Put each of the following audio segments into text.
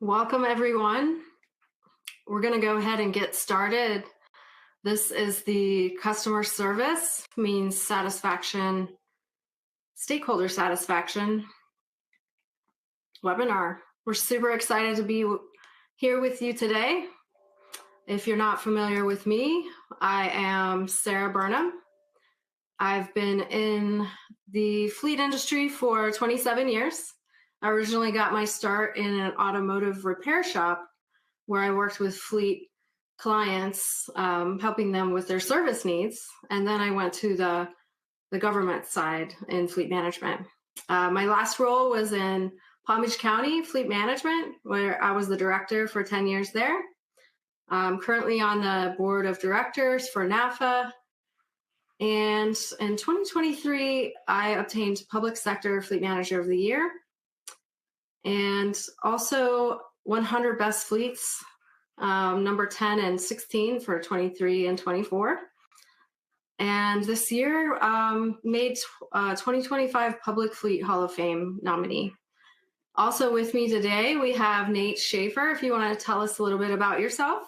Welcome, everyone. We're going to go ahead and get started. This is the customer service means satisfaction, stakeholder satisfaction webinar. We're super excited to be here with you today. If you're not familiar with me, I am Sara Burnam. I've been in the fleet industry for 27 years. I originally got my start in an automotive repair shop where I worked with fleet clients, helping them with their service needs. And then I went to the government side in fleet management. My last role was in Palm Beach County Fleet Management, where I was the director for 10 years there. I'm currently on the board of directors for NAFA. And in 2023, I obtained Public Sector Fleet Manager of the Year and also 100 Best Fleets, number 10 and 16 for 23 and 24. And this year made 2025 Public Fleet Hall of Fame nominee. Also with me today, we have Nate Schafer. If you want to tell us a little bit about yourself.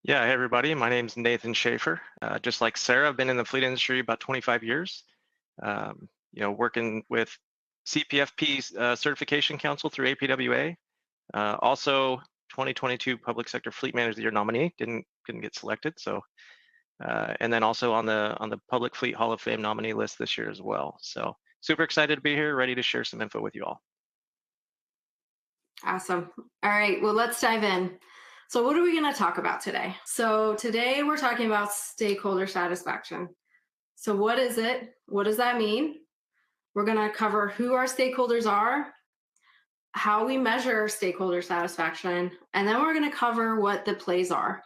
Yeah, hey everybody, my name's Nathan Schafer. Just like Sara, I've been in the fleet industry about 25 years, working with CPFP Certification Council through APWA. Also 2022 Public Sector Fleet Manager of the Year nominee, couldn't get selected. So, and then also on the Public Fleet Hall of Fame nominee list this year as well. So super excited to be here, ready to share some info with you all. Awesome. All right, well, let's dive in. So what are we going to talk about today? So today we're talking about stakeholder satisfaction. So what is it? What does that mean? We're going to cover who our stakeholders are, how we measure stakeholder satisfaction, and then we're going to cover what the plays are,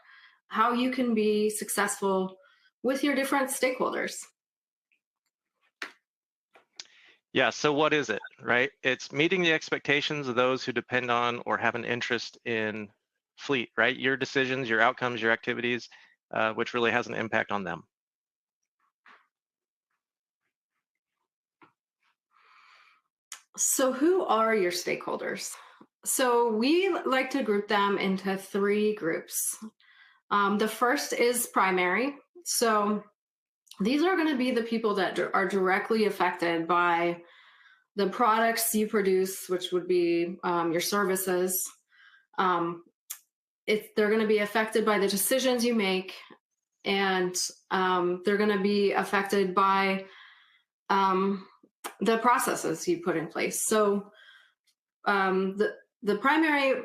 how you can be successful with your different stakeholders. Yeah, so what is it, right? It's meeting the expectations of those who depend on or have an interest in fleet, right? Your decisions, your outcomes, your activities, which really has an impact on them. So who are your stakeholders? So we like to group them into three groups. The first is primary. So these are going to be the people that are directly affected by the products you produce, which would be your services. They're going to be affected by the decisions you make, and they're going to be affected by the processes you put in place. So the primary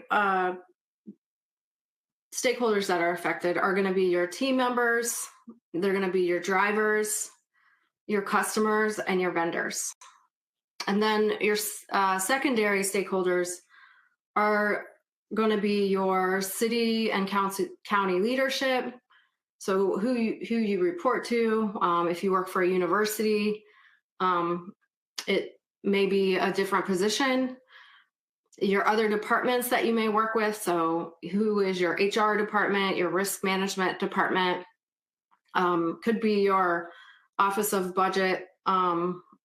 stakeholders that are affected are going to be your team members, they're going to be your drivers, your customers, and your vendors. And then your secondary stakeholders are going to be your city and county leadership. So who you report to. If you work for a university, it may be a different position. Your other departments that you may work with. So who is your HR department, your risk management department, could be your Office of Budget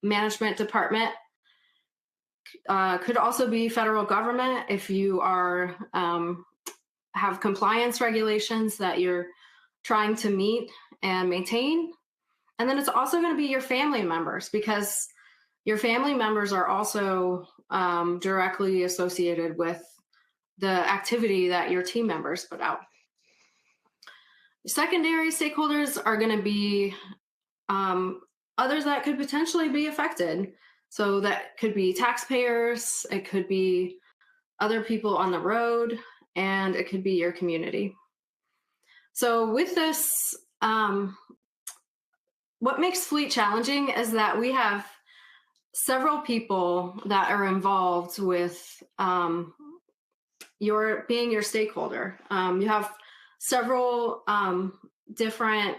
Management department. Could also be federal government if you are have compliance regulations that you're trying to meet and maintain. And then it's also going to be your family members, because your family members are also directly associated with the activity that your team members put out. Secondary stakeholders are going to be others that could potentially be affected. So that could be taxpayers, it could be other people on the road, and it could be your community. So with this, what makes fleet challenging is that we have several people that are involved with being your stakeholder. You have several different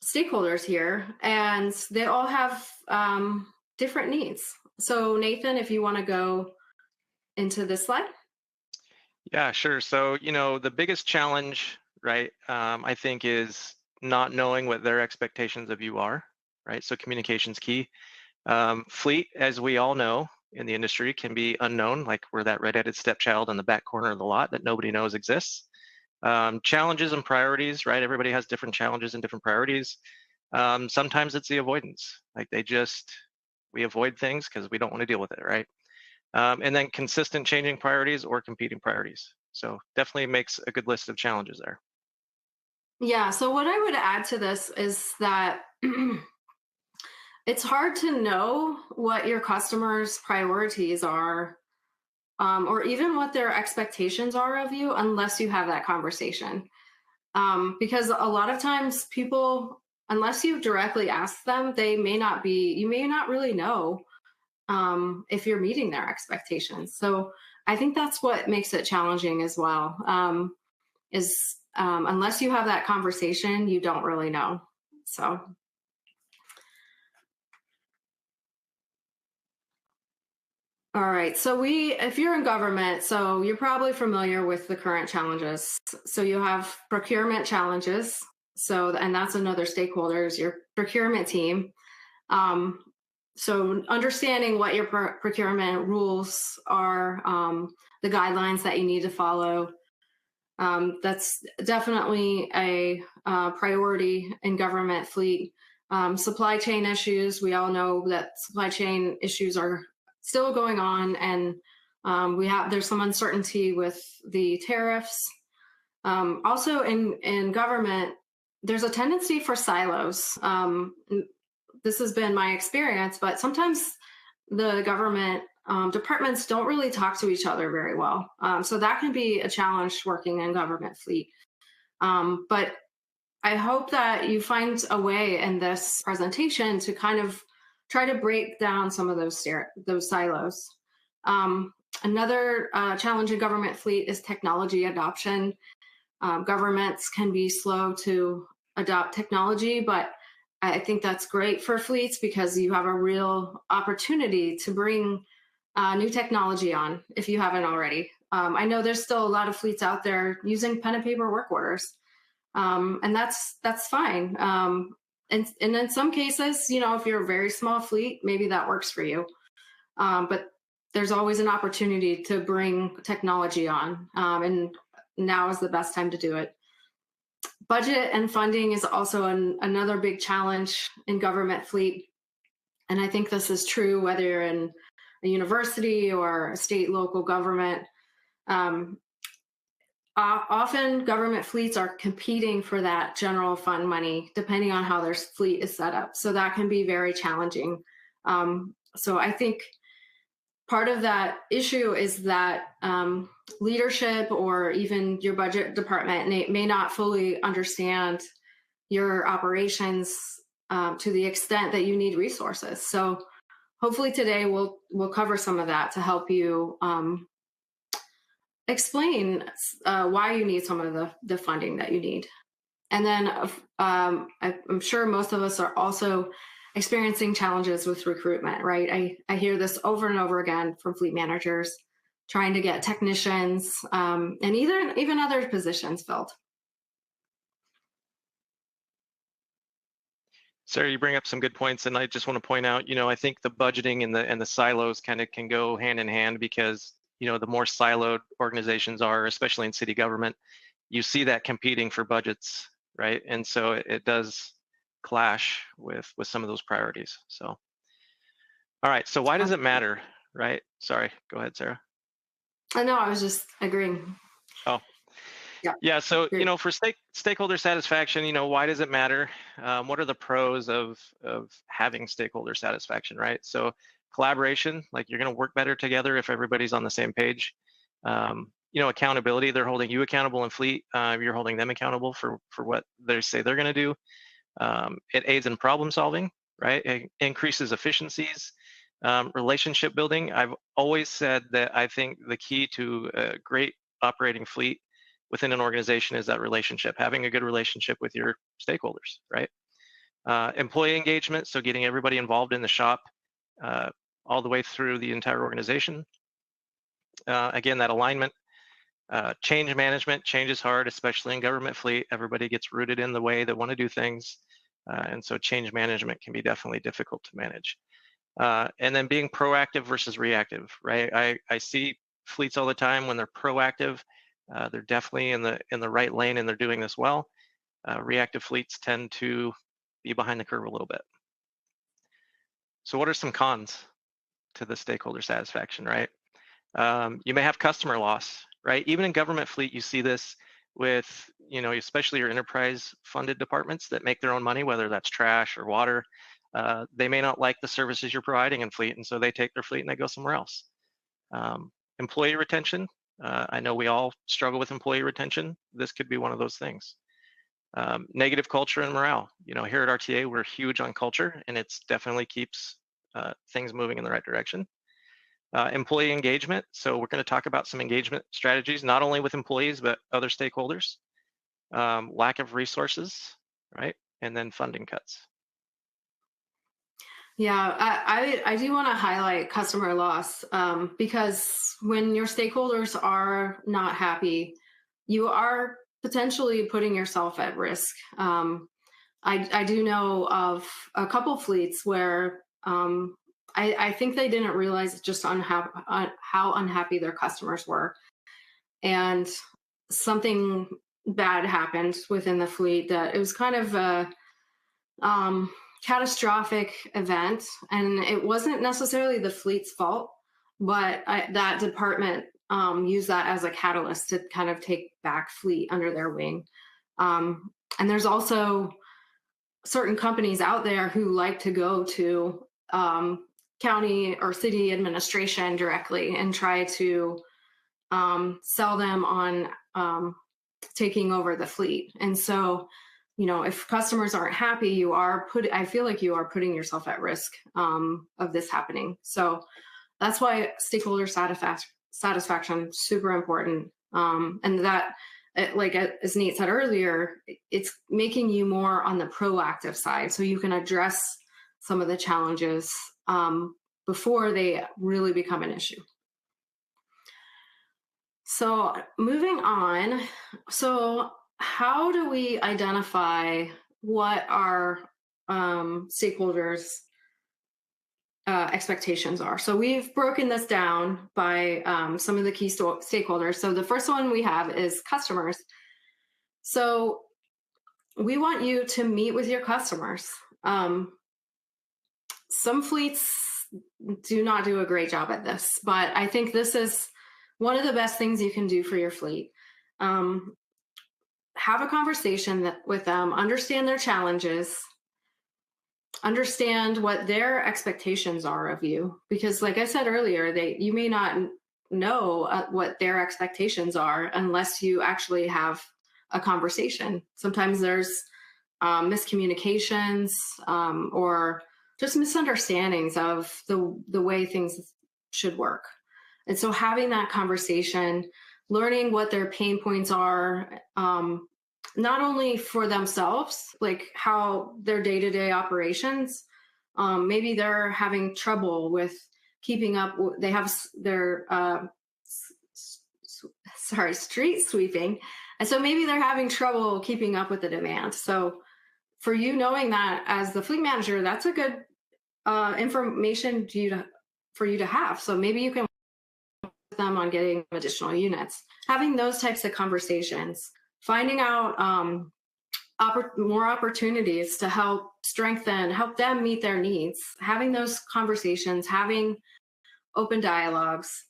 stakeholders here, and they all have different needs. So Nathan, if you want to go into this slide. Yeah, sure. So, the biggest challenge, right, I think is not knowing what their expectations of you are, right? So communication's key. Fleet, as we all know, in the industry can be unknown, like we're that redheaded stepchild in the back corner of the lot that nobody knows exists. Challenges and priorities, right? Everybody has different challenges and different priorities. Sometimes it's the avoidance, like we avoid things because we don't want to deal with it, right? And then consistent changing priorities or competing priorities. So definitely makes a good list of challenges there. Yeah. So, what I would add to this is that it's hard to know what your customers' priorities are, or even what their expectations are of you, unless you have that conversation. Because a lot of times people, unless you directly ask them, you may not really know if you're meeting their expectations. So I think that's what makes it challenging as well. Is unless you have that conversation, you don't really know. So, all right. So if you're in government, so you're probably familiar with the current challenges. So you have procurement challenges. So, and that's another stakeholder is your procurement team. Um, so understanding what your procurement rules are, the guidelines that you need to follow, that's definitely a priority in government fleet. Supply chain issues, we all know that supply chain issues are still going on, and there's some uncertainty with the tariffs. Also, in government, there's a tendency for silos. This has been my experience, but sometimes the government departments don't really talk to each other very well. So that can be a challenge working in government fleet. But I hope that you find a way in this presentation to kind of try to break down some of those silos. Another challenge in government fleet is technology adoption. Governments can be slow to adopt technology, but I think that's great for fleets because you have a real opportunity to bring new technology on if you haven't already. I know there's still a lot of fleets out there using pen and paper work orders, and that's fine. And in some cases, if you're a very small fleet, maybe that works for you. But there's always an opportunity to bring technology on, and now is the best time to do it. Budget and funding is also another big challenge in government fleet. And I think this is true whether you're in a university or a state, local government. Often government fleets are competing for that general fund money, depending on how their fleet is set up. So that can be very challenging. So I think part of that issue is that leadership or even your budget department may not fully understand your operations to the extent that you need resources. So hopefully today we'll cover some of that to help you explain why you need some of the funding that you need. And then I'm sure most of us are also experiencing challenges with recruitment, right? I hear this over and over again from fleet managers trying to get technicians and even other positions filled. Sarah, you bring up some good points, and I just want to point out, I think the budgeting and the silos kind of can go hand in hand because, the more siloed organizations are, especially in city government, you see that competing for budgets, right? And so it does clash with some of those priorities. So, all right. So why does it matter, right? Sorry, go ahead, Sarah. No, I was just agreeing. Oh, yeah. So, for stakeholder satisfaction, why does it matter? What are the pros of having stakeholder satisfaction, right? So collaboration, like you're going to work better together if everybody's on the same page. Accountability, they're holding you accountable in fleet. You're holding them accountable for what they say they're going to do. It aids in problem solving, right? It increases efficiencies. Relationship building. I've always said that I think the key to a great operating fleet within an organization is that relationship, having a good relationship with your stakeholders, right? Employee engagement, so getting everybody involved in the shop all the way through the entire organization. Again, that alignment. Change management, change is hard, especially in government fleet. Everybody gets rooted in the way they want to do things. And so change management can be definitely difficult to manage. And then being proactive versus reactive, right? I see fleets all the time when they're proactive, they're definitely in the right lane and they're doing this well. Reactive fleets tend to be behind the curve a little bit. So what are some cons to the stakeholder satisfaction, right? You may have customer loss, right? Even in government fleet, you see this with, especially your enterprise funded departments that make their own money, whether that's trash or water. They may not like the services you're providing in fleet, and so they take their fleet and they go somewhere else. Employee retention. I know we all struggle with employee retention. This could be one of those things. Negative culture and morale. Here at RTA, we're huge on culture, and it's definitely keeps things moving in the right direction. Employee engagement. So we're going to talk about some engagement strategies, not only with employees, but other stakeholders. Lack of resources, right? And then funding cuts. Yeah, I do want to highlight customer loss because when your stakeholders are not happy, you are potentially putting yourself at risk. I do know of a couple fleets where I think they didn't realize just how unhappy their customers were. And something bad happened within the fleet that it was kind of a catastrophic event. And it wasn't necessarily the fleet's fault, but that department used that as a catalyst to kind of take back fleet under their wing. And there's also certain companies out there who like to go to county or city administration directly and try to sell them on taking over the fleet. And so, if customers aren't happy, I feel like you are putting yourself at risk of this happening. So that's why stakeholder satisfaction super important. And that, like as Nate said earlier, it's making you more on the proactive side, so you can address some of the challenges before they really become an issue. So moving on, so how do we identify what our stakeholders' expectations are? So we've broken this down by some of the key stakeholders. So the first one we have is customers. So we want you to meet with your customers. Some fleets do not do a great job at this, but I think this is one of the best things you can do for your fleet. Have a conversation with them, understand their challenges, understand what their expectations are of you. Because like I said earlier, you may not know what their expectations are unless you actually have a conversation. Sometimes there's miscommunications or just misunderstandings of the way things should work. And so having that conversation, learning what their pain points are, not only for themselves, like how their day-to-day operations, maybe they're having trouble with keeping up. They have their street sweeping. And so maybe they're having trouble keeping up with the demand. So for you knowing that as the fleet manager, that's a good information for you to have. So maybe you can work with them on getting additional units. Having those types of conversations, finding out more opportunities to help them meet their needs, having those conversations, having open dialogues.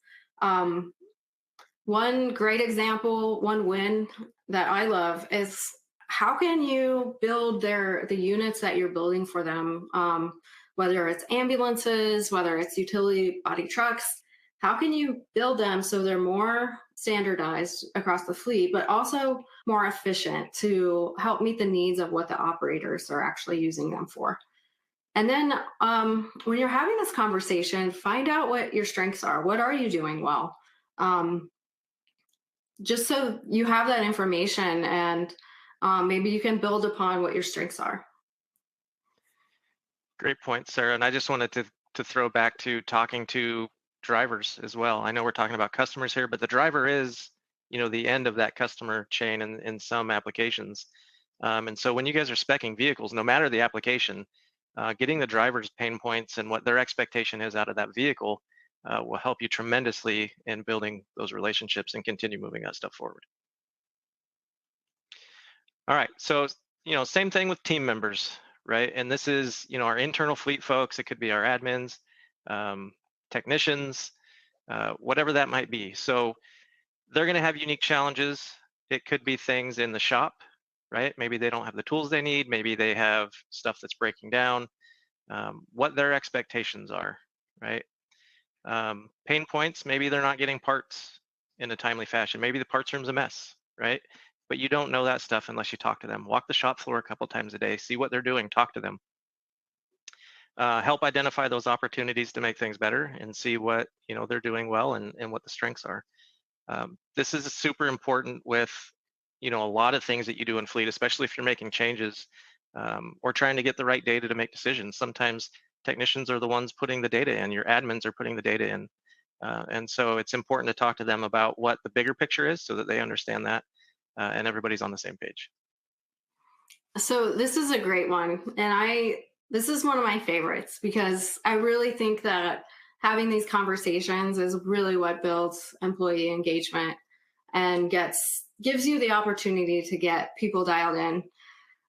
One great example, one win that I love is how can you build the units that you're building for them, whether it's ambulances, whether it's utility body trucks, how can you build them so they're more standardized across the fleet, but also more efficient to help meet the needs of what the operators are actually using them for? And then when you're having this conversation, find out what your strengths are. What are you doing well? Just so you have that information, and maybe you can build upon what your strengths are. Great point, Sarah. And I just wanted to throw back to talking to drivers as well. I know we're talking about customers here, but the driver is, the end of that customer chain in some applications. And so when you guys are speccing vehicles, no matter the application, getting the driver's pain points and what their expectation is out of that vehicle will help you tremendously in building those relationships and continue moving that stuff forward. All right, so same thing with team members, right? And this is our internal fleet folks. It could be our admins, um, technicians, whatever that might be. So they're going to have unique challenges. It could be things in the shop, right? Maybe they don't have the tools they need. Maybe they have stuff that's breaking down. What their expectations are, right? Pain points, maybe they're not getting parts in a timely fashion. Maybe the parts room's a mess, right? But you don't know that stuff unless you talk to them. Walk the shop floor a couple times a day, see what they're doing, talk to them. Help identify those opportunities to make things better and see what they're doing well and what the strengths are. This is super important with a lot of things that you do in fleet, especially if you're making changes or trying to get the right data to make decisions. Sometimes technicians are the ones putting the data in, your admins are putting the data in. And so it's important to talk to them about what the bigger picture is so that they understand that and everybody's on the same page. So this is a great one. And this is one of my favorites because I really think that having these conversations is really what builds employee engagement and gives you the opportunity to get people dialed in.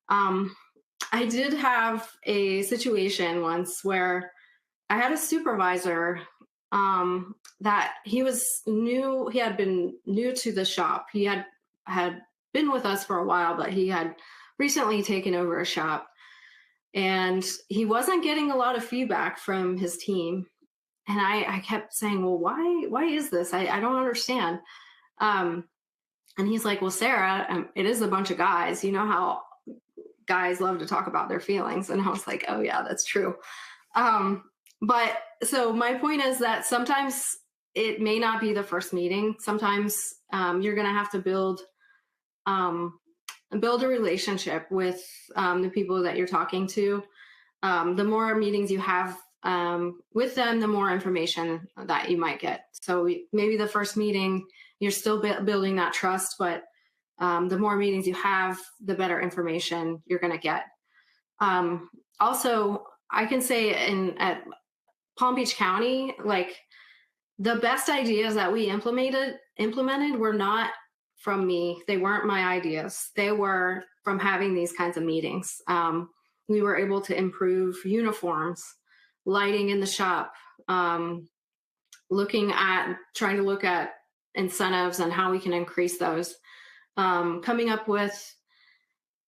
I did have a situation once where I had a supervisor that he was new. He had been new to the shop. He had been with us for a while, but he had recently taken over a shop, and he wasn't getting a lot of feedback from his team. And I kept saying, well, why is this? I don't understand. And he's like, well, Sarah, it is a bunch of guys. You know how guys love to talk about their feelings. And I was like, oh yeah, that's true. But so my point is that sometimes it may not be the first meeting. Sometimes you're going to have to build a relationship with the people that you're talking to. The more meetings you have with them, the more information that you might get. So maybe the first meeting, you're still building that trust, but the more meetings you have, the better information you're going to get. Also, I can say at Palm Beach County, like the best ideas that we implemented were not from me. They weren't my ideas. They were from having these kinds of meetings. We were able to improve uniforms, lighting in the shop, trying to look at incentives and how we can increase those. Coming up with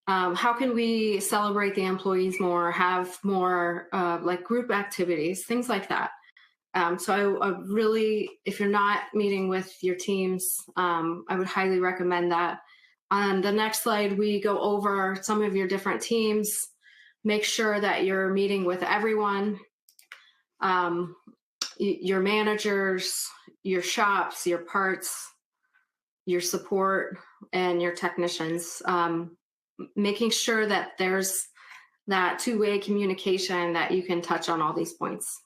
how can we celebrate the employees more, have more like group activities, things like that. So I really, if you're not meeting with your teams, I would highly recommend that. On the next slide, we go over some of your different teams, make sure that you're meeting with everyone, your managers, your shops, your parts, your support, and your technicians, making sure that there's that two-way communication that you can touch on all these points.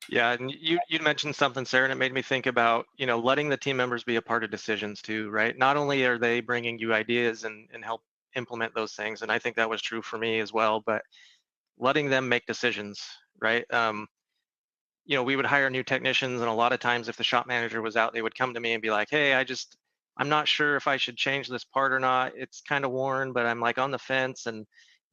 Yeah, and you mentioned something, Sarah, and it made me think about, letting the team members be a part of decisions too, right? Not only are they bringing you ideas and help implement those things, and I think that was true for me as well, but letting them make decisions, right? We would hire new technicians, and a lot of times if the shop manager was out, they would come to me and be like, hey, I'm not sure if I should change this part or not. It's kind of worn, but I'm like on the fence. And,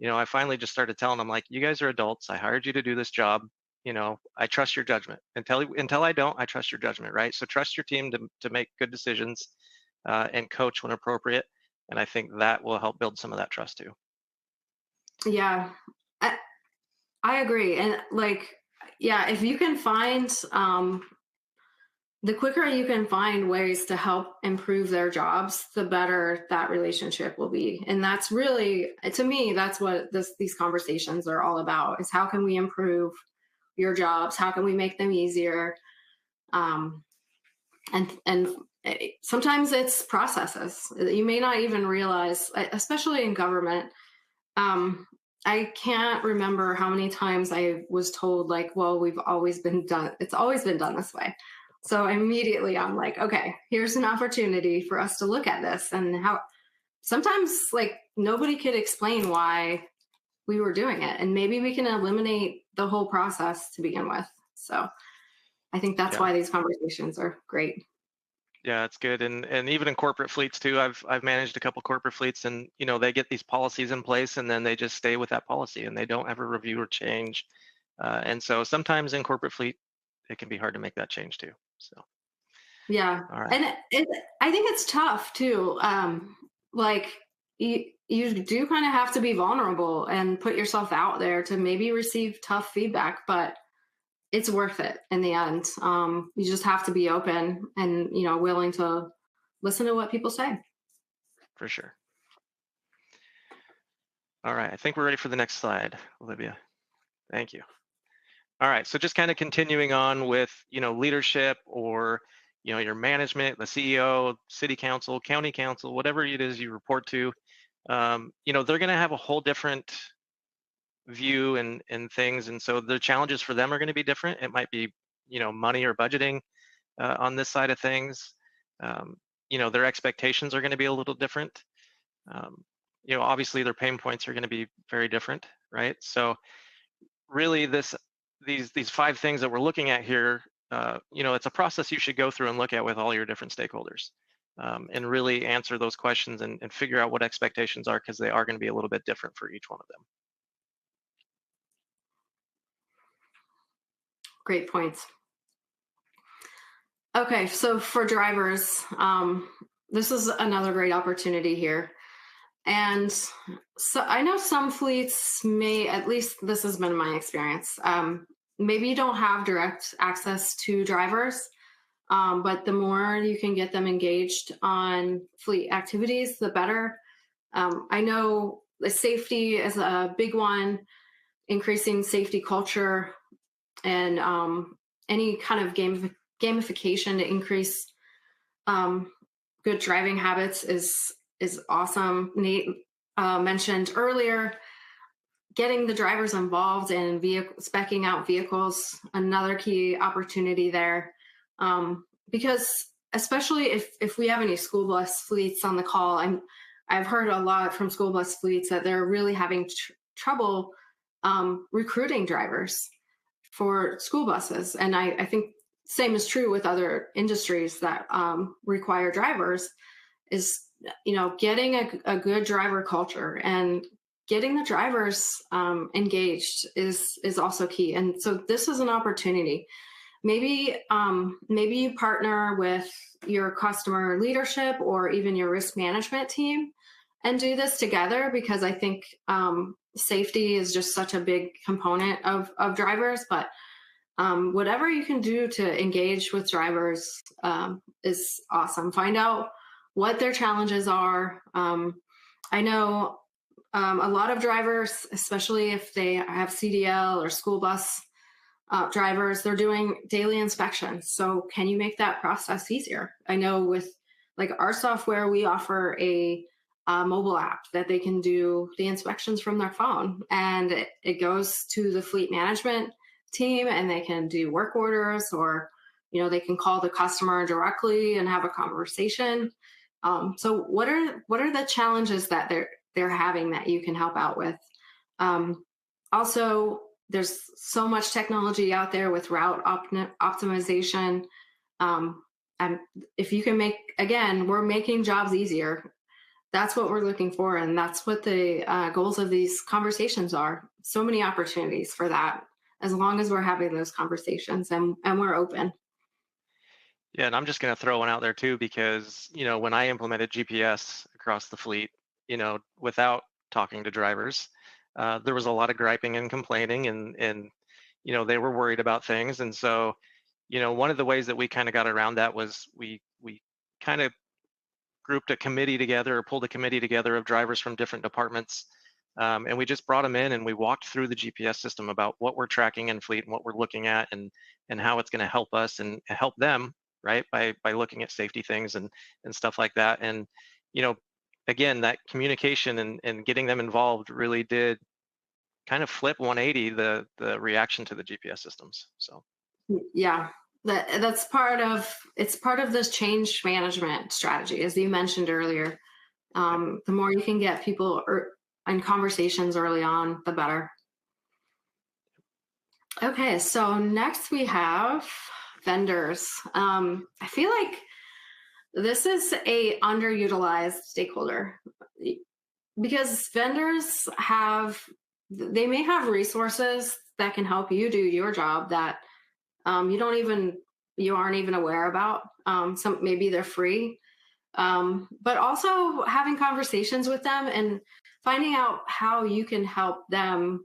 I finally just started telling them, like, you guys are adults. I hired you to do this job. I trust your judgment. Until I don't, I trust your judgment, right? So trust your team to make good decisions and coach when appropriate. And I think that will help build some of that trust too. Yeah, I agree. And like, yeah, if you can find, the quicker you can find ways to help improve their jobs, the better that relationship will be. And that's really, to me, that's what these conversations are all about, is how can we improve your jobs? How can we make them easier? And sometimes it's processes you may not even realize, especially in government. I can't remember how many times I was told, like, well, it's always been done this way. So immediately I'm like, okay, here's an opportunity for us to look at this, and how sometimes like nobody could explain why we were doing it, and maybe we can eliminate the whole process to begin with. So I think that's Yeah. why these conversations are great. Yeah, it's good. And even in corporate fleets too, I've managed a couple corporate fleets, and they get these policies in place and then they just stay with that policy and they don't ever review or change. And so sometimes in corporate fleet, it can be hard to make that change too. So, Yeah, all right, and I think it's tough too. Like you do kind of have to be vulnerable and put yourself out there to maybe receive tough feedback, but it's worth it in the end. You just have to be open and willing to listen to what people say. for sure. All right, I think we're ready for the next slide, Olivia. Thank you. All right, so just kind of continuing on with leadership, or your management, the CEO, city council, county council, whatever it is you report to. They're going to have a whole different view and things, and so the challenges for them are going to be different. It might be money or budgeting on this side of things. um, their expectations are going to be a little different. um, Obviously their pain points are going to be very different, right? So really these 5 things that we're looking at here, it's a process you should go through and look at with all your different stakeholders, and really answer those questions and figure out what expectations are, because they are going to be a little bit different for each one of them. Great points. Okay, so for drivers, this is another great opportunity here. And so I know some fleets may, at least this has been my experience, maybe you don't have direct access to drivers, but the more you can get them engaged on fleet activities, the better. I know the safety is a big one, increasing safety culture, and any kind of gamification to increase um, good driving habits is awesome. Nate mentioned earlier getting the drivers involved in specking out vehicles, another key opportunity there, because especially if we have any school bus fleets on the call, I've heard a lot from school bus fleets that they're really having trouble recruiting drivers for school buses. And I think same is true with other industries that require drivers, is getting a good driver culture and getting the drivers engaged is also key. And so this is an opportunity. Maybe you partner with your customer leadership or even your risk management team and do this together, because I think safety is just such a big component of drivers. But whatever you can do to engage with drivers is awesome. Find out what their challenges are. I know a lot of drivers, especially if they have CDL or school bus drivers, they're doing daily inspections. So can you make that process easier? I know with like our software, we offer a mobile app that they can do the inspections from their phone, and it goes to the fleet management team, and they can do work orders, or they can call the customer directly and have a conversation. So what are the challenges that they're having that you can help out with? Also, there's so much technology out there with route optimization. And if you can we're making jobs easier. That's what we're looking for, and that's what the goals of these conversations are. So many opportunities for that, as long as we're having those conversations and we're open. Yeah, and I'm just going to throw one out there too, because when I implemented GPS across the fleet, without talking to drivers, there was a lot of griping and complaining, and they were worried about things. And so one of the ways that we kind of got around that was we kind of grouped a committee together, or pulled a committee together of drivers from different departments, and we just brought them in and we walked through the GPS system about what we're tracking in fleet and what we're looking at, and how it's going to help us and help them, right, by looking at safety things and stuff like that. And again, that communication and getting them involved really did kind of flip 180 the reaction to the GPS systems. So Yeah, that's part of this change management strategy, as you mentioned earlier. The more you can get people and conversations early on, the better. Okay, so next we have vendors. I feel like this is a underutilized stakeholder because vendors they may have resources that can help you do your job that you aren't even aware about. Some maybe they're free, but also having conversations with them and finding out how you can help them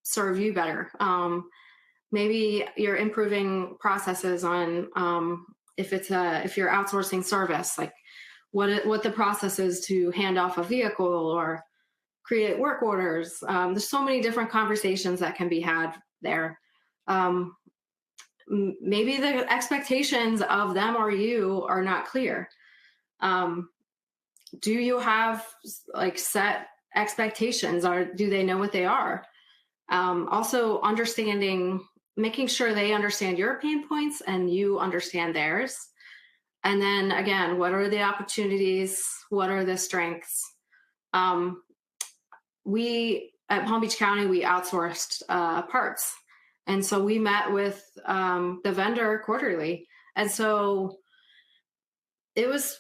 serve you better. Maybe you're improving processes on if you're outsourcing service, like what the process is to hand off a vehicle or create work orders. There's so many different conversations that can be had there. Maybe the expectations of them or you are not clear. Do you have like set expectations, or do they know what they are? Also making sure they understand your pain points and you understand theirs. And then again, what are the opportunities? What are the strengths? We at Palm Beach County, we outsourced parts. And so we met with the vendor quarterly. And so it was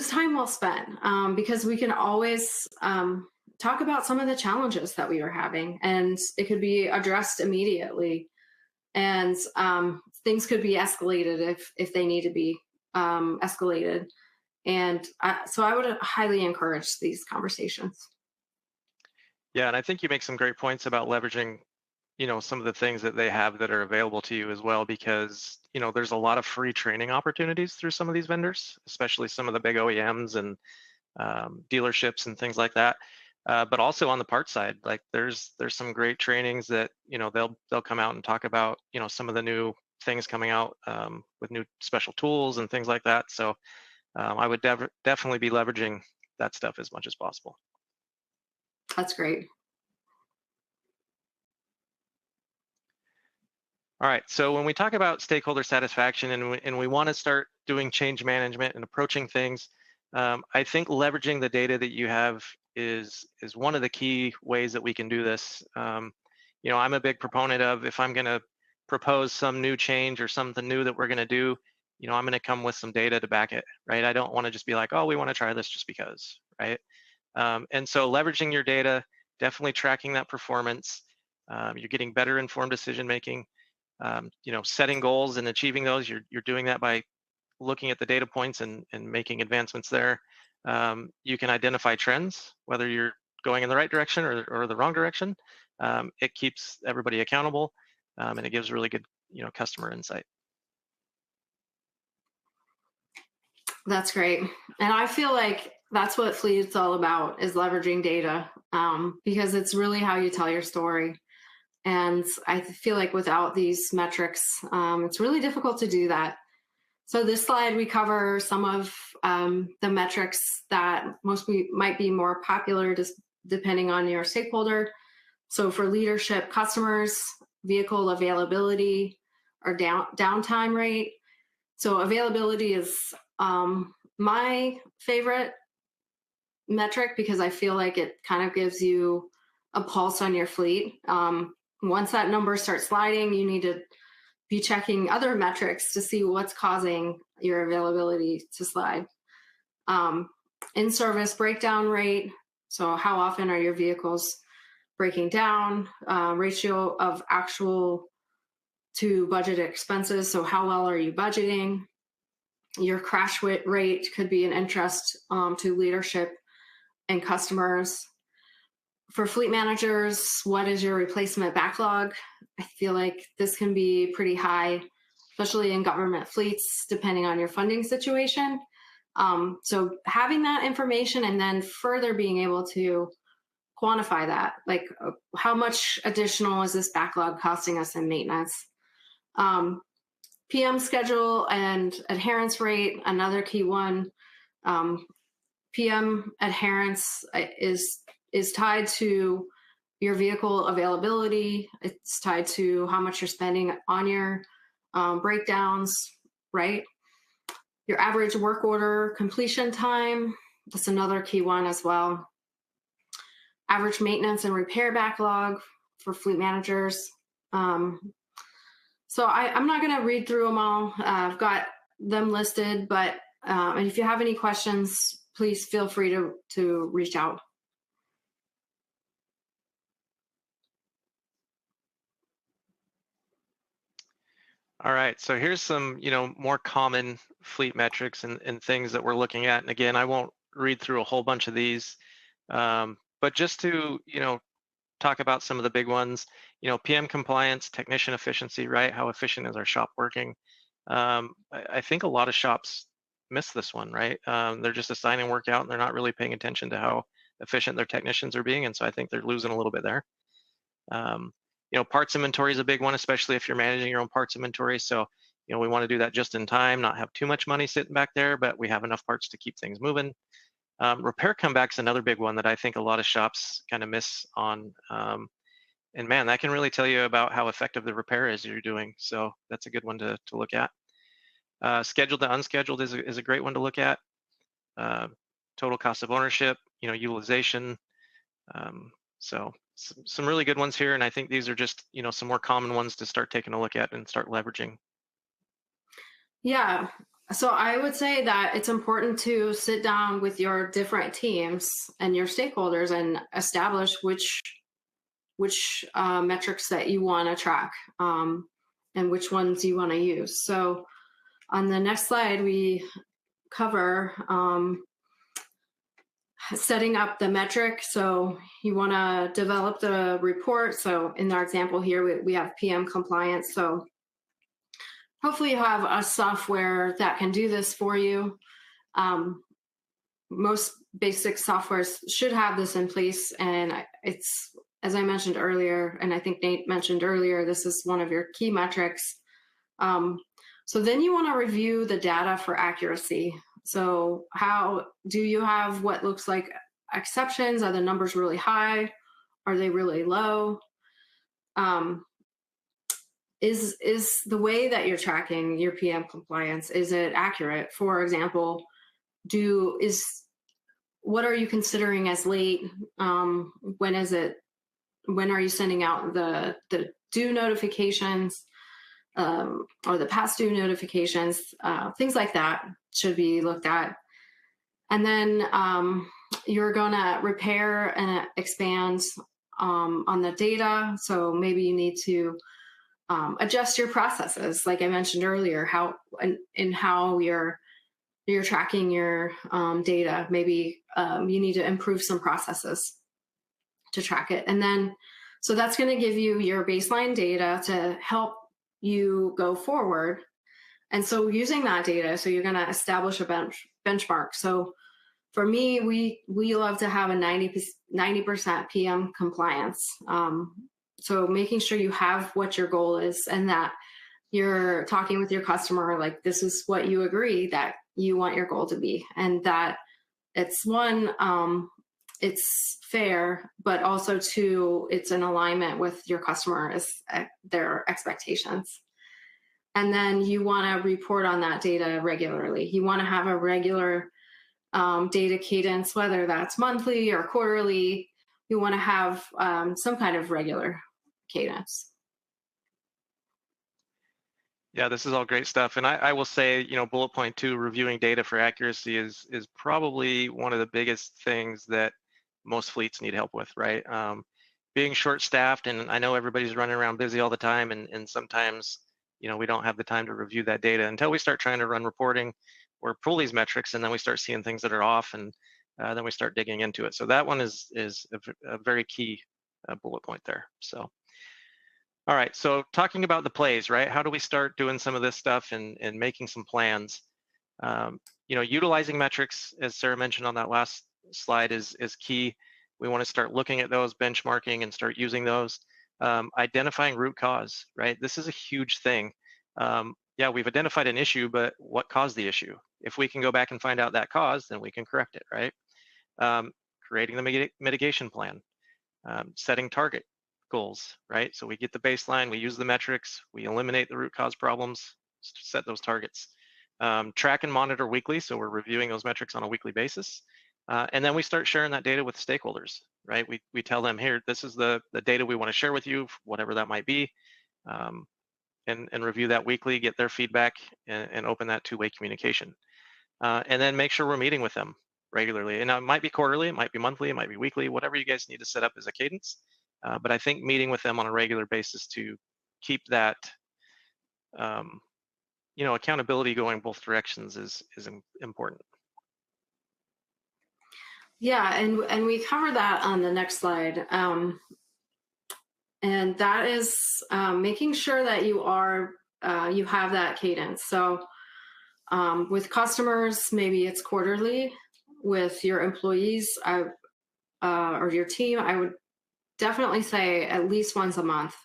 time well spent, because we can always talk about some of the challenges that we were having, and it could be addressed immediately. And things could be escalated if they need to be escalated. And so I would highly encourage these conversations. Yeah, and I think you make some great points about leveraging, some of the things that they have that are available to you as well, because, there's a lot of free training opportunities through some of these vendors, especially some of the big OEMs and dealerships and things like that. But also on the parts side, like there's some great trainings that, they'll come out and talk about, some of the new things coming out with new special tools and things like that. So I would definitely be leveraging that stuff as much as possible. That's great. All right, so when we talk about stakeholder satisfaction and we want to start doing change management and approaching things, I think leveraging the data that you have is one of the key ways that we can do this. I'm a big proponent of, if I'm going to propose some new change or something new that we're going to do, I'm going to come with some data to back it, right? I don't want to just be like, oh, we want to try this just because, right? And so leveraging your data, definitely tracking that performance, you're getting better informed decision making. Setting goals and achieving those, you're doing that by looking at the data points and making advancements there. You can identify trends, whether you're going in the right direction or the wrong direction. It keeps everybody accountable, and it gives really good, customer insight. That's great. And I feel like that's what Fleet's all about, is leveraging data, because it's really how you tell your story. And I feel like without these metrics, it's really difficult to do that. So this slide, we cover some of the metrics that might be more popular, just depending on your stakeholder. So for leadership, customers, vehicle availability, or downtime rate. So availability is my favorite metric, because I feel like it kind of gives you a pulse on your fleet. Once that number starts sliding, you need to be checking other metrics to see what's causing your availability to slide. In-service breakdown rate, so how often are your vehicles breaking down? Ratio of actual to budget expenses, so how well are you budgeting? Your crash rate could be an interest to leadership and customers. For fleet managers, what is your replacement backlog? I feel like this can be pretty high, especially in government fleets, depending on your funding situation. So having that information and then further being able to quantify that, like how much additional is this backlog costing us in maintenance? PM schedule and adherence rate, another key one. PM adherence is tied to your vehicle availability. It's tied to how much you're spending on your breakdowns, right? Your average work order completion time, that's another key one as well. average maintenance and repair backlog for fleet managers. So I'm not going to read through them all. I've got them listed, but and if you have any questions, please feel free to reach out. All right, so here's some, more common fleet metrics and things that we're looking at. And again, I won't read through a whole bunch of these, but just to, talk about some of the big ones, PM compliance, technician efficiency, right? How efficient is our shop working? I think a lot of shops miss this one, right? They're just assigning work out and they're not really paying attention to how efficient their technicians are being. And so I think they're losing a little bit there. Parts inventory is a big one, especially if you're managing your own parts inventory. So, we want to do that just in time, not have too much money sitting back there, but we have enough parts to keep things moving. Repair comeback is another big one that I think a lot of shops kind of miss on. And man, that can really tell you about how effective the repair is you're doing. So that's a good one to look at. Scheduled to unscheduled is a great one to look at. Total cost of ownership, utilization. So some really good ones here. And I think these are just, some more common ones to start taking a look at and start leveraging. Yeah. So I would say that it's important to sit down with your different teams and your stakeholders and establish which metrics that you want to track, and which ones you want to use. So on the next slide, we cover setting up the metric. So you want to develop the report. So in our example here, we have PM compliance. So hopefully you have a software that can do this for you. Most basic softwares should have this in place. And it's, as I mentioned earlier, and I think Nate mentioned earlier, this is one of your key metrics. So then you want to review the data for accuracy. So how do you have what looks like exceptions? Are the numbers really high? Are they really low? Is the way that you're tracking your PM compliance, is it accurate? For example, what are you considering as late? When is it? When are you sending out the due notifications, or the past due notifications? Things like that should be looked at. And then you're going to repair and expand on the data. So maybe you need to adjust your processes, like I mentioned earlier, how you're tracking your data. Maybe you need to improve some processes to track it. And then, so that's going to give you your baseline data to help you go forward. And so using that data, so you're going to establish a benchmark. So for me, we love to have a 90% PM compliance. So making sure you have what your goal is and that you're talking with your customer, like this is what you agree that you want your goal to be, and that it's it's fair, but also two, it's in alignment with your customers, their expectations. And then you want to report on that data regularly. You want to have a regular data cadence, whether that's monthly or quarterly. You want to have some kind of regular cadence. Yeah, this is all great stuff. And I will say, bullet point 2, reviewing data for accuracy is probably one of the biggest things that most fleets need help with, right? Being short-staffed, and I know everybody's running around busy all the time, and sometimes, we don't have the time to review that data until we start trying to run reporting or pull these metrics, and then we start seeing things that are off, and then we start digging into it. So that one is a very key bullet point there. So. All right, so talking about the plays, right? How do we start doing some of this stuff and making some plans? Utilizing metrics, as Sara mentioned on that last slide, is key. We want to start looking at those, benchmarking, and start using those. Identifying root cause, right? This is a huge thing. Yeah, we've identified an issue, but what caused the issue? If we can go back and find out that cause, then we can correct it, right? Creating the mitigation plan, setting target goals, right? So we get the baseline, we use the metrics, we eliminate the root cause problems, set those targets. Track and monitor weekly, so we're reviewing those metrics on a weekly basis. And then we start sharing that data with stakeholders, right? We tell them, here, this is the data we want to share with you, whatever that might be, um, and review that weekly, get their feedback, and open that two-way communication. And then make sure we're meeting with them regularly. And it might be quarterly, it might be monthly, it might be weekly, whatever you guys need to set up as a cadence. But I think meeting with them on a regular basis to keep that um, accountability going both directions is important. Yeah, and we cover that on the next slide. And that is making sure that you have that cadence. So with customers, maybe it's quarterly. With your employees, or your team, I would definitely say at least once a month,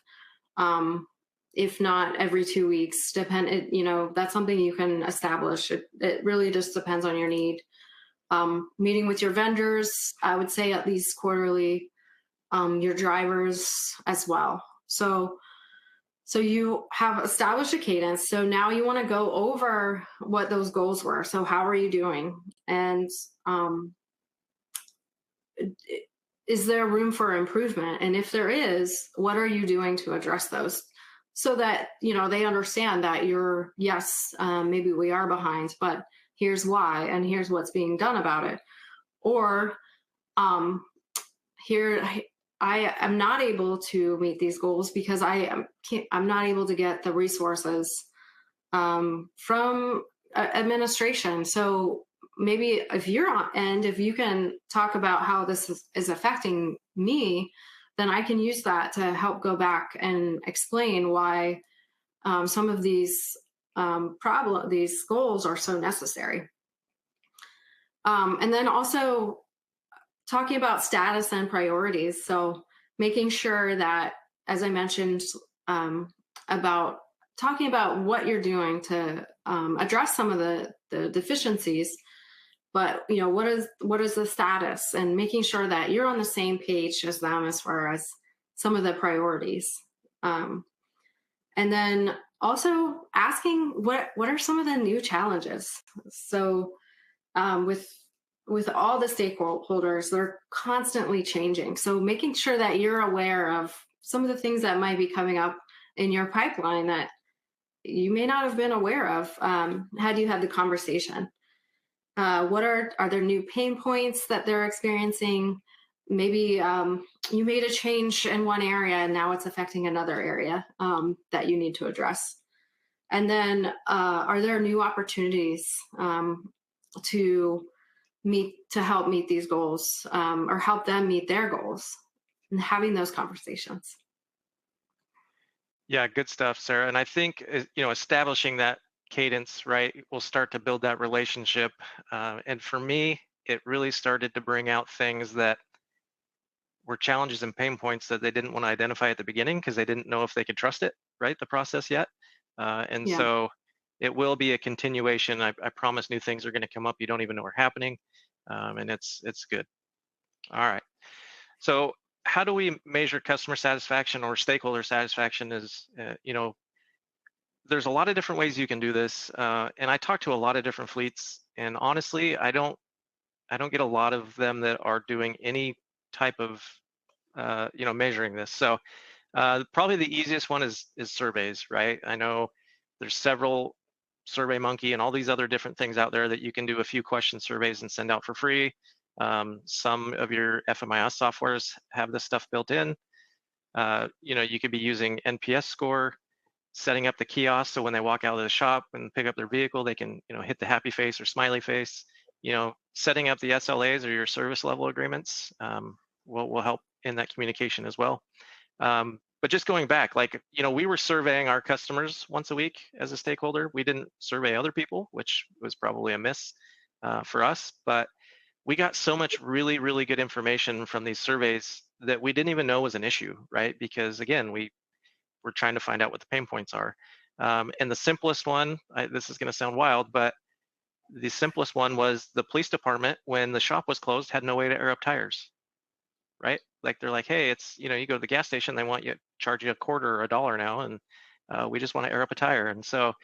if not every 2 weeks. That's something you can establish. It really just depends on your need. Meeting with your vendors, I would say at least quarterly. Your drivers as well. So you have established a cadence. So now you want to go over what those goals were. So how are you doing? And is there room for improvement? And if there is, what are you doing to address those? So that they understand that yes, maybe we are behind, but here's why, and here's what's being done about it. Or here, I am not able to meet these goals because I'm not able to get the resources from administration. So maybe if you can talk about how this is affecting me, then I can use that to help go back and explain why some of these these goals are so necessary. And then also talking about status and priorities. So making sure that, as I mentioned, about talking about what you're doing to address some of the deficiencies, but what is the status, and making sure that you're on the same page as them as far as some of the priorities. And then also asking what are some of the new challenges. So with all the stakeholders, they're constantly changing. So making sure that you're aware of some of the things that might be coming up in your pipeline that you may not have been aware of had you had the conversation. What are there new pain points that they're experiencing? Maybe you made a change in one area and now it's affecting another area that you need to address. And then are there new opportunities to help meet these goals, or help them meet their goals, and having those conversations. Yeah, good stuff, Sarah. And I think establishing that cadence, right, will start to build that relationship. And for me, it really started to bring out things that were challenges and pain points that they didn't want to identify at the beginning because they didn't know if they could trust it, right, the process yet. And Yeah. so it will be a continuation. I promise new things are going to come up you don't even know are happening, and it's good. All right. So how do we measure customer satisfaction or stakeholder satisfaction? There's a lot of different ways you can do this, and I talk to a lot of different fleets, and honestly, I don't get a lot of them that are doing any type of measuring this. So probably the easiest one is surveys, right? I know there's several, SurveyMonkey and all these other different things out there that you can do a few question surveys and send out for free. Some of your FMIS softwares have this stuff built in. You could be using NPS score, setting up the kiosk so when they walk out of the shop and pick up their vehicle, they can hit the happy face or smiley face. Setting up the SLAs or your service level agreements will help in that communication as well. But just going back, we were surveying our customers once a week as a stakeholder. We didn't survey other people, which was probably a miss for us. But we got so much really, really good information from these surveys that we didn't even know was an issue, right? Because again, we were trying to find out what the pain points are. And the simplest one, this is going to sound wild, but the simplest one was the police department, when the shop was closed, had no way to air up tires, right? Like they're like, hey, it's, you go to the gas station, they want you to charge you a quarter or $1 now, and we just want to air up a tire. And so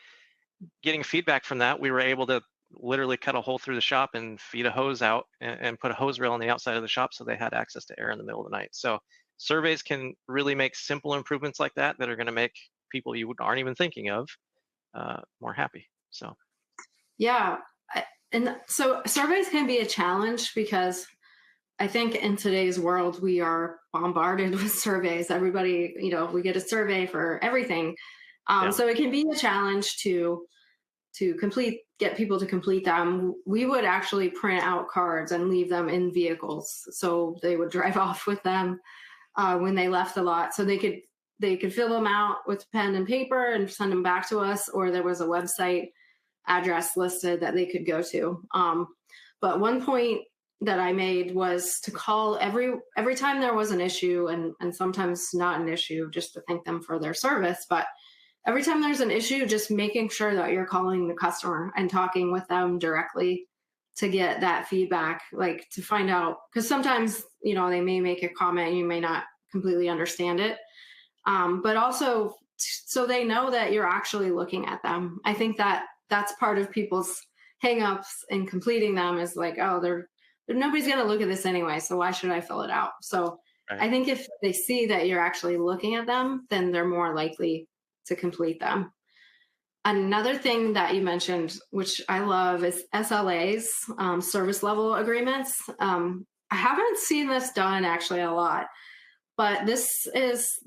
getting feedback from that, we were able to literally cut a hole through the shop and feed a hose out and put a hose rail on the outside of the shop so they had access to air in the middle of the night. So surveys can really make simple improvements like that are going to make people you aren't even thinking of more happy. So Yeah. And so surveys can be a challenge because I think in today's world, we are bombarded with surveys. Everybody, we get a survey for everything. yeah, So it can be a challenge to get people to complete them. We would actually print out cards and leave them in vehicles, so they would drive off with them when they left the lot, so they could fill them out with pen and paper and send them back to us, or there was a website address listed that they could go to. But one point that I made was to call every time there was an issue, and sometimes not an issue, just to thank them for their service. But every time there's an issue, just making sure that you're calling the customer and talking with them directly to get that feedback, like to find out, because sometimes, they may make a comment and you may not completely understand it. But also so they know that you're actually looking at them. I think that that's part of people's hangups in completing them is like, oh, nobody's going to look at this anyway, so why should I fill it out? So right. I think if they see that you're actually looking at them, then they're more likely to complete them. Another thing that you mentioned, which I love, is SLAs, service level agreements. I haven't seen this done actually a lot, but this is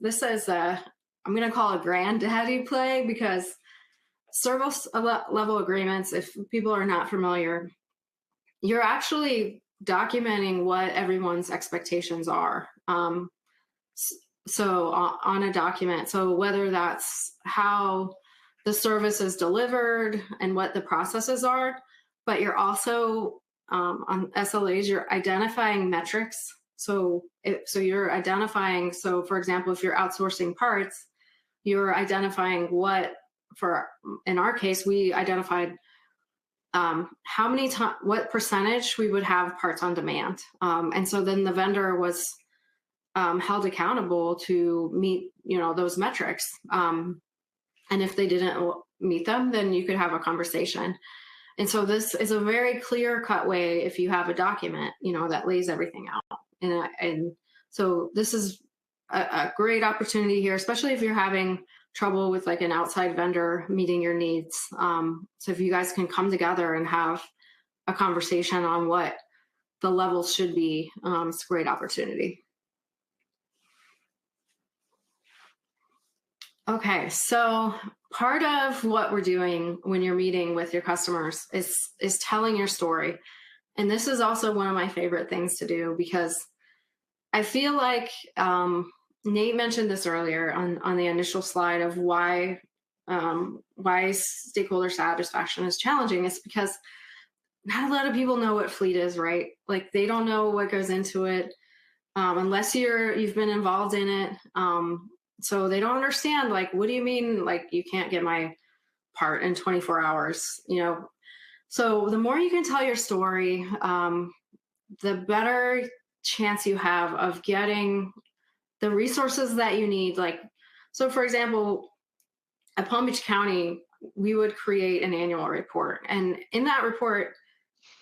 I'm going to call it granddaddy play, because service level agreements, if people are not familiar, you're actually documenting what everyone's expectations are. So on a document, so whether that's how the service is delivered and what the processes are, but you're also on SLAs, you're identifying metrics. So you're identifying, so for example, if you're outsourcing parts, you're identifying in our case, we identified how many times, what percentage we would have parts on demand. And so then the vendor was held accountable to meet, those metrics. And if they didn't meet them, then you could have a conversation. And so this is a very clear cut way, if you have a document, that lays everything out. And so this is a great opportunity here, especially if you're having trouble with like an outside vendor meeting your needs. So if you guys can come together and have a conversation on what the levels should be, it's a great opportunity. Okay, so part of what we're doing when you're meeting with your customers is telling your story. And this is also one of my favorite things to do, because I feel like Nate mentioned this earlier on the initial slide of why stakeholder satisfaction is challenging. It's because not a lot of people know what fleet is, right? Like they don't know what goes into it unless you've been involved in it. So they don't understand, like, what do you mean, like, you can't get my part in 24 hours, So the more you can tell your story, the better chance you have of getting the resources that you need. Like, so for example, at Palm Beach County, we would create an annual report. And in that report,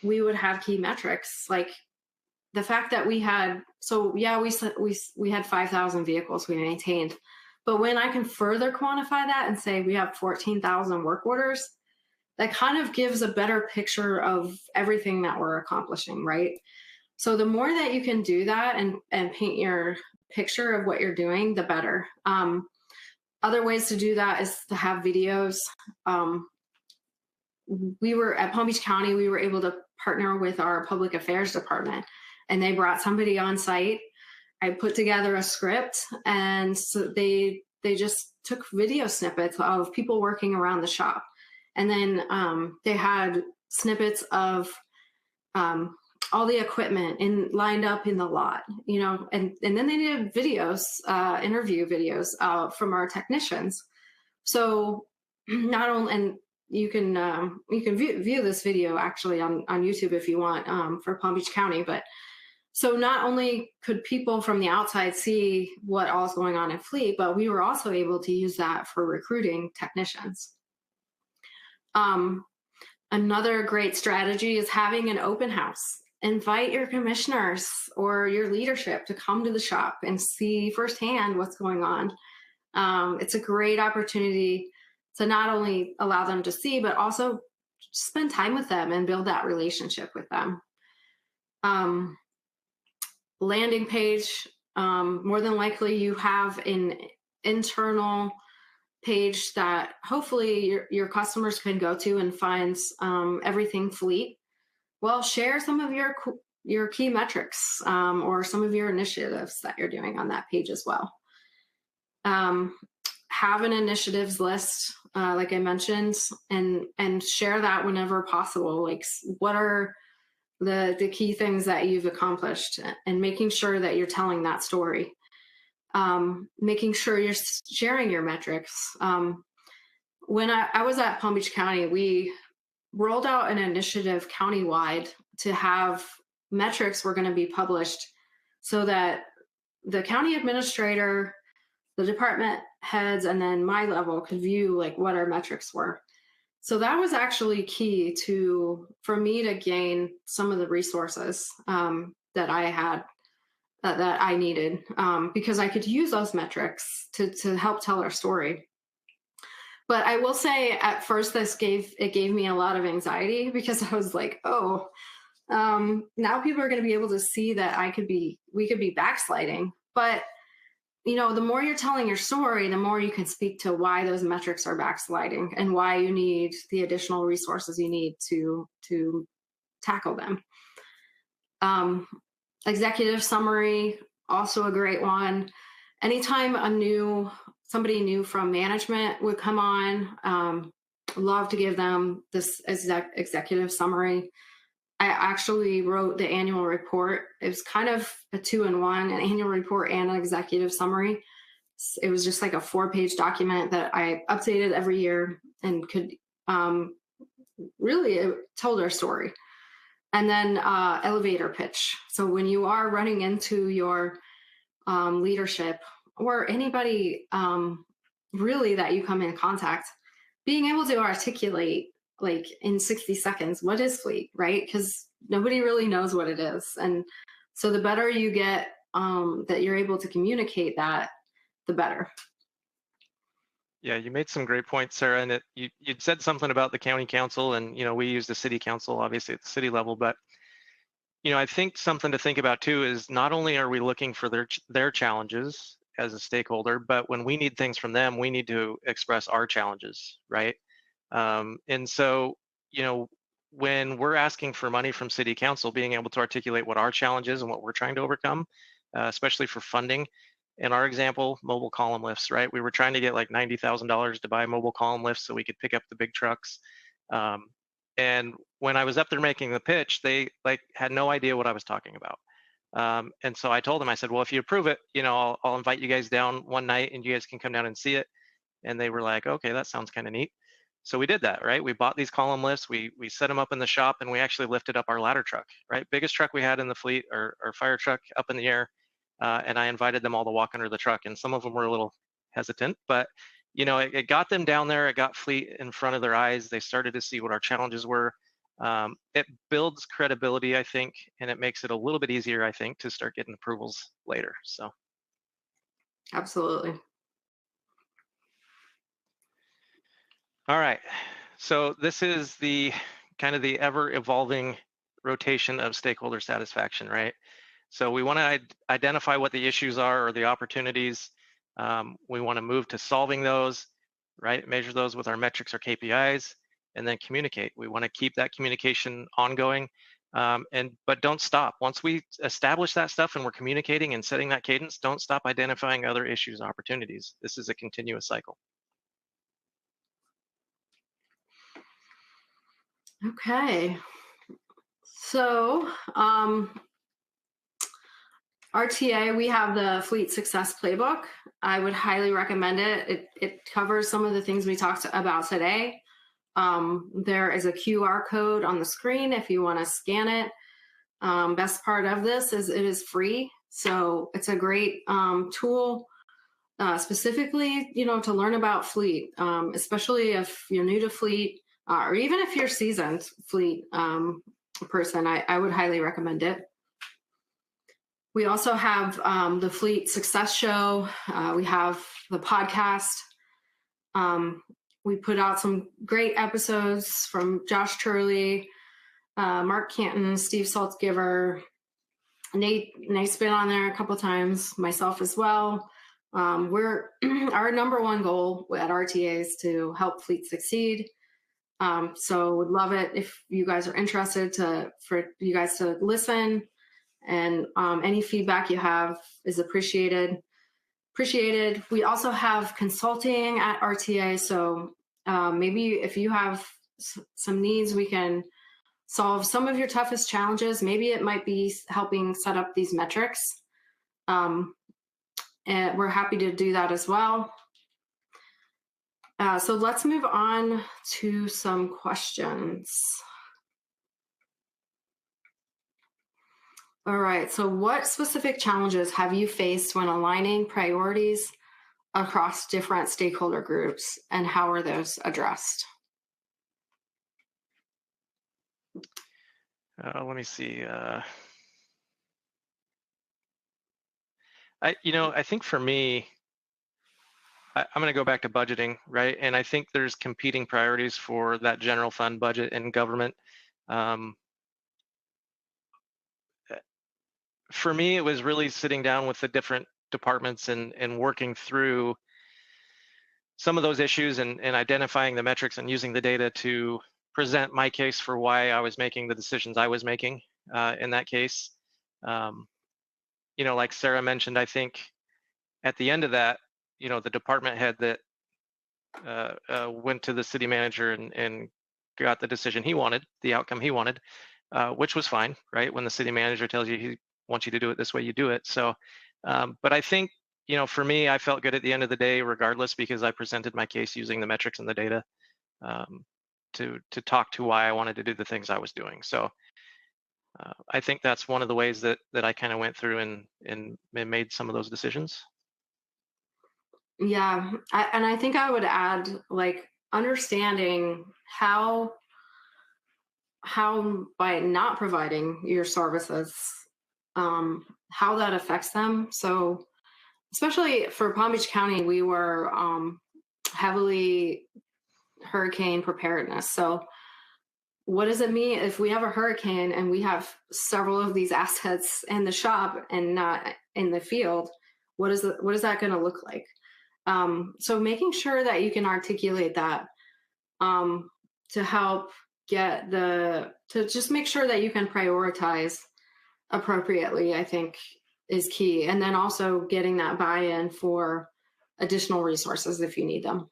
we would have key metrics, like the fact that we had, we had 5,000 vehicles we maintained. But when I can further quantify that and say we have 14,000 work orders, that kind of gives a better picture of everything that we're accomplishing, right? So the more that you can do that and paint your picture of what you're doing, the better. Other ways to do that is to have videos. We were at Palm Beach County, we were able to partner with our public affairs department, and they brought somebody on site. I put together a script, and so they just took video snippets of people working around the shop. And then they had snippets of all the equipment lined up in the lot, and then they did videos, interview videos from our technicians. So not only, and you can view this video actually on YouTube if you want, for Palm Beach County. But so not only could people from the outside see what all is going on in fleet, but we were also able to use that for recruiting technicians. Another great strategy is having an open house. Invite your commissioners or your leadership to come to the shop and see firsthand what's going on. It's a great opportunity to not only allow them to see, but also spend time with them and build that relationship with them. Um, Landing page, more than likely you have an internal page that hopefully your customers can go to and find everything fleet. Well, share some of your key metrics, or some of your initiatives that you're doing on that page as well. Have an initiatives list, like I mentioned, and share that whenever possible. Like, what are the key things that you've accomplished, and making sure that you're telling that story. Making sure you're sharing your metrics. When I was at Palm Beach County, we rolled out an initiative countywide to have metrics were going to be published so that the county administrator, the department heads, and then my level could view like what our metrics were. So that was actually key for me to gain some of the resources that I had, that I needed, because I could use those metrics to help tell our story. But I will say, at first, it gave me a lot of anxiety, because I was like, oh, now people are going to be able to see that we could be backsliding. But the more you're telling your story, the more you can speak to why those metrics are backsliding and why you need the additional resources you need to tackle them. Executive summary, also a great one. Anytime somebody new from management would come on, love to give them this executive summary. I actually wrote the annual report. It was kind of a 2-in-1, an annual report and an executive summary. It was just like a 4-page document that I updated every year and could really, it told our story. And then elevator pitch. So when you are running into your leadership or anybody really that you come in contact, being able to articulate like in 60 seconds, what is fleet, right? Because nobody really knows what it is. And so the better you get that you're able to communicate that, the better. Yeah, you made some great points, Sarah, and you'd said something about the county council, and we use the city council, obviously at the city level, but I think something to think about too is not only are we looking for their challenges as a stakeholder, but when we need things from them, we need to express our challenges, right? And so, when we're asking for money from city council, being able to articulate what our challenge is and what we're trying to overcome, especially for funding. In our example, mobile column lifts, right? We were trying to get like $90,000 to buy mobile column lifts so we could pick up the big trucks. And when I was up there making the pitch, they had no idea what I was talking about. And so I told them, I said, well, if you approve it, I'll invite you guys down one night and you guys can come down and see it. And they were like, okay, that sounds kind of neat. So we did that, right? We bought these column lifts, we set them up in the shop, and we actually lifted up our ladder truck, right? Biggest truck we had in the fleet, our fire truck, up in the air. And I invited them all to walk under the truck, and some of them were a little hesitant, but it got them down there. It got fleet in front of their eyes. They started to see what our challenges were. It builds credibility, I think, and it makes it a little bit easier, I think, to start getting approvals later. So, Absolutely. all right. So this is the kind of the ever evolving rotation of stakeholder satisfaction, right? So we want to identify what the issues are or the opportunities. We want to move to solving those, right? Measure those with our metrics or KPIs, and then communicate. We want to keep that communication ongoing, but don't stop. Once we establish that stuff and we're communicating and setting that cadence, don't stop identifying other issues and opportunities. This is a continuous cycle. Okay. So RTA, we have the Fleet Success Playbook. I would highly recommend it. It covers some of the things we talked about today. There is a QR code on the screen if you want to scan it. Best part of this is it is free. So it's a great tool specifically, to learn about fleet, especially if you're new to fleet or even if you're seasoned fleet person, I would highly recommend it. We also have the Fleet Success Show. We have the podcast. We put out some great episodes from Josh Turley, Mark Canton, Steve Saltzgiver. Nate's been on there a couple times, myself as well. We're our number one goal at RTA is to help fleet succeed. So would love it if you guys are interested for you guys to listen, and any feedback you have is appreciated. We also have consulting at RTA. So maybe if you have some needs, we can solve some of your toughest challenges. Maybe it might be helping set up these metrics. And we're happy to do that as well. So let's move on to some questions. All right, so what specific challenges have you faced when aligning priorities across different stakeholder groups, and how are those addressed? Let me see. I think for me, I'm going to go back to budgeting, right? And I think there's competing priorities for that general fund budget in government. For me, it was really sitting down with the different departments and working through some of those issues and identifying the metrics and using the data to present my case for why I was making the decisions I was making in that case. Like Sara mentioned, I think at the end of that, the department head that went to the city manager and got the decision he wanted, the outcome he wanted, which was fine, right? When the city manager tells you he wants you to do it this way, you do it. So, but I think, for me, I felt good at the end of the day, regardless, because I presented my case using the metrics and the data to talk to why I wanted to do the things I was doing. So I think that's one of the ways that I kind of went through and made some of those decisions. Yeah, I think I would add, like, understanding how by not providing your services, how that affects them. So especially for Palm Beach County, we were heavily hurricane preparedness. So what does it mean if we have a hurricane and we have several of these assets in the shop and not in the field? What is that going to look like? So making sure that you can articulate that to help to just make sure that you can prioritize appropriately, I think is key. And then also getting that buy-in for additional resources if you need them.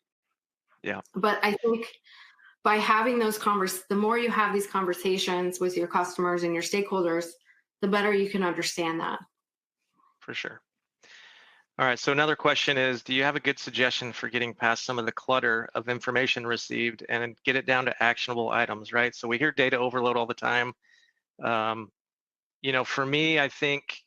Yeah. But I think by having those the more you have these conversations with your customers and your stakeholders, the better you can understand that. For sure. All right, so another question is, do you have a good suggestion for getting past some of the clutter of information received and get it down to actionable items, right? So we hear data overload all the time. For me, I think,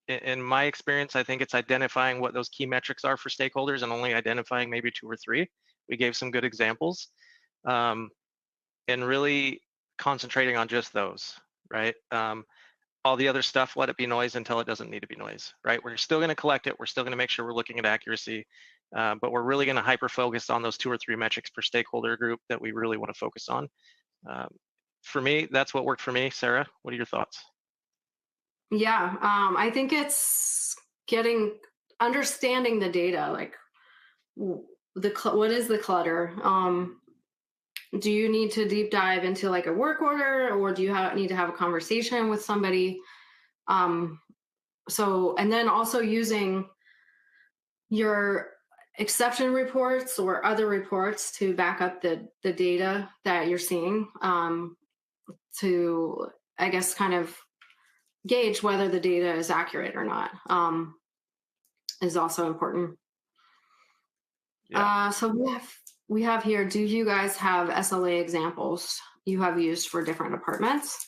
in my experience, I think it's identifying what those key metrics are for stakeholders and only identifying maybe 2 or 3. We gave some good examples, and really concentrating on just those, right? All the other stuff, let it be noise until it doesn't need to be noise, right? We're still going to collect it. We're still going to make sure we're looking at accuracy, but we're really going to hyper focus on those 2 or 3 metrics per stakeholder group that we really want to focus on. For me, that's what worked for me. Sara, what are your thoughts? Yeah, I think it's understanding the data, like what is the clutter? Do you need to deep dive into like a work order, or do you need to have a conversation with somebody? And then also using your exception reports or other reports to back up the data that you're seeing, to, I guess, kind of gauge whether the data is accurate or not, is also important. Yeah. So we have here, do you guys have SLA examples you have used for different departments?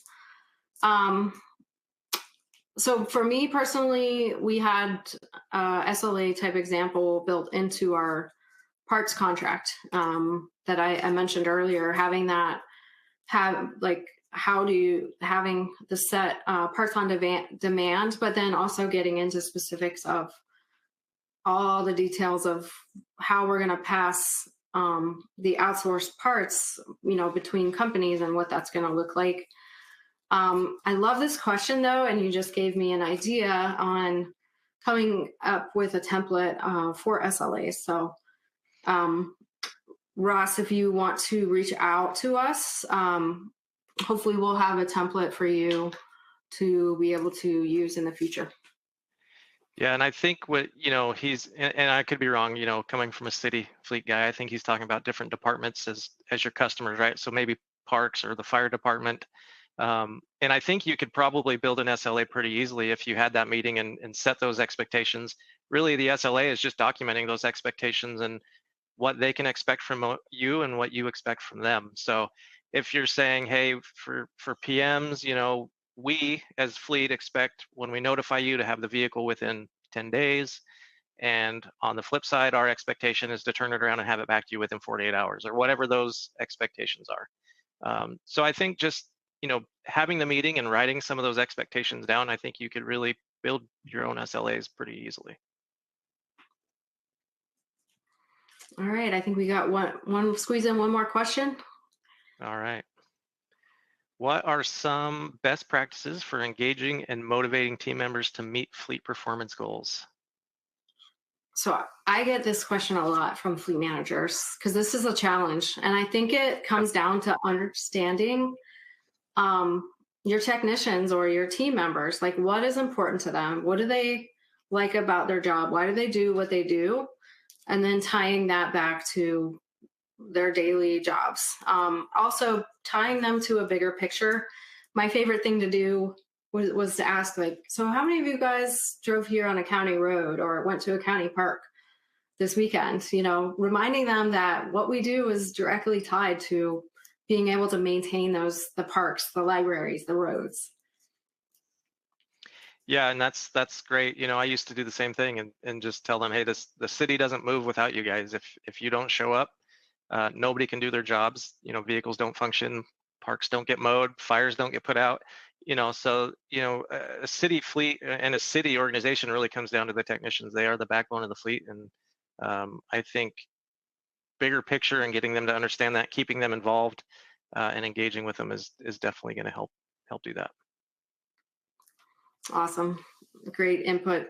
So for me personally, we had a SLA type example built into our parts contract that I mentioned earlier, having that have like having the set parts on demand, but then also getting into specifics of all the details of how we're going to pass the outsourced parts, between companies and what that's going to look like. I love this question though, and you just gave me an idea on coming up with a template for SLAs. So, Ross, if you want to reach out to us, hopefully we'll have a template for you to be able to use in the future. Yeah, and I think what, and I could be wrong, coming from a city fleet guy, I think he's talking about different departments as your customers, right? So maybe parks or the fire department. And I think you could probably build an SLA pretty easily if you had that meeting and set those expectations. Really, the SLA is just documenting those expectations and what they can expect from you and what you expect from them. So if you're saying, hey, for PMs, we as fleet expect when we notify you to have the vehicle within 10 days. And on the flip side, our expectation is to turn it around and have it back to you within 48 hours or whatever those expectations are. So I think just, having the meeting and writing some of those expectations down, I think you could really build your own SLAs pretty easily. All right, I think we got one squeeze in one more question. All right. What are some best practices for engaging and motivating team members to meet fleet performance goals? So I get this question a lot from fleet managers because this is a challenge. And I think it comes down to understanding your technicians or your team members, like what is important to them? What do they like about their job? Why do they do what they do? And then tying that back to their daily jobs. Also tying them to a bigger picture. My favorite thing to do was to ask, like, so how many of you guys drove here on a county road or went to a county park this weekend? Reminding them that what we do is directly tied to being able to maintain the parks, the libraries, the roads. Yeah, and that's great. I used to do the same thing and just tell them, hey, the city doesn't move without you guys. If you don't show up, nobody can do their jobs. Vehicles don't function, parks don't get mowed, fires don't get put out. So a city fleet and a city organization really comes down to the technicians. They are the backbone of the fleet, and I think bigger picture and getting them to understand that, keeping them involved, and engaging with them is definitely going to help do that. Awesome. Great input.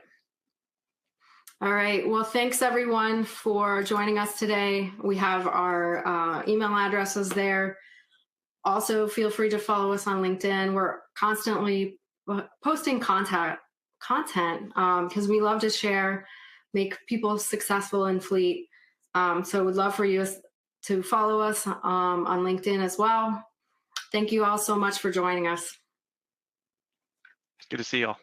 All right. Well, thanks everyone for joining us today. We have our email addresses there. Also, feel free to follow us on LinkedIn. We're constantly posting content because we love to share, make people successful in fleet. So we'd love for you to follow us on LinkedIn as well. Thank you all so much for joining us. Good to see you all.